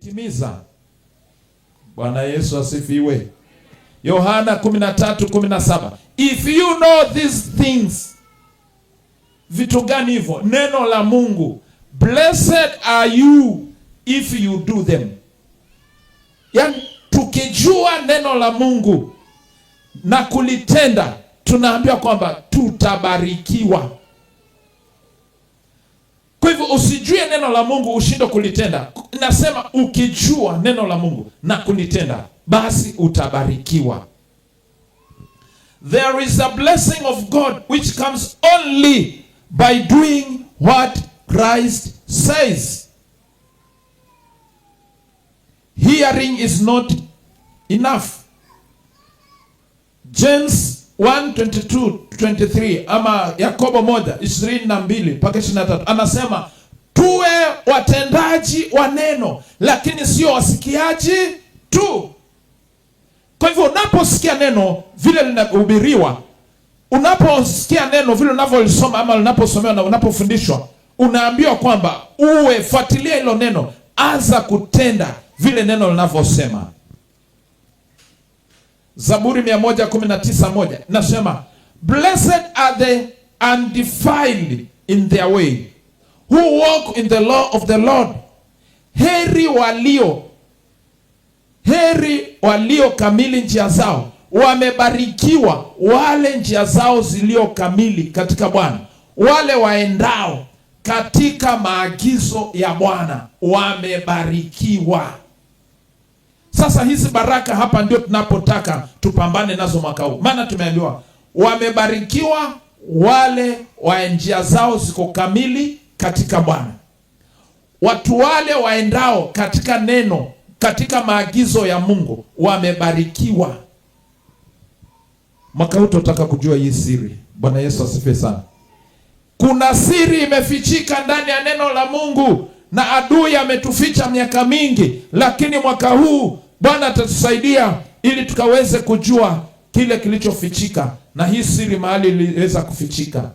kutimiza. Bwana Yesu asifiwe. Yohana 13:17. If you know these things. Vitu gani hivyo? Neno la Mungu. Blessed are you if you do them. Yaani tukijua neno la Mungu na kulitenda, tunaambiwa kwamba tutabarikiwa. Kwa hivyo usijue neno la Mungu ushinde kulitenda. Nasema ukijua neno la Mungu na kulitenda, basi utabarikiwa. There is a blessing of God which comes only by doing what Christ says. Hearing is not enough. James 1:22-23 ama Yakobo 1:22 mpaka 23 anasema tuwe watendaji wa neno, lakini sio wasikiaji tu. Kwa hivyo unaposikia neno vile linahubiriwa, unaposikia neno vile unavyolisoma ama unaposomewa na unapofundishwa, unaambiwa kwamba uwe fuatilia hilo neno, anza kutenda vile neno linavyosema. Zaburi 119:1 nasema blessed are the undefiled in their way who walk in the law of the Lord. Heri walio kamili njia zao, wamebarikiwa wale njia zao zilio kamili katika Bwana. Wale waendao katika maagizo ya Bwana wamebarikiwa. Sasa hizi baraka hapa ndio tunapotaka tupambane nazo mwaka huu. Maana tumeambiwa wamebarikiwa wale wa njia zao ziko kamili katika Bwana. Watu wale waendao katika neno, katika maagizo ya Mungu wamebarikiwa. Mwaka huu tunataka kujua hii siri. Bwana Yesu asifiwe sana. Kuna siri imefichika ndani ya neno la Mungu na adui ametuficha miaka mingi, lakini mwaka huu Bwana atatusaidia ili tukaweze kujua kile kilichofichika, na hii siri mahali iliweza kufichika.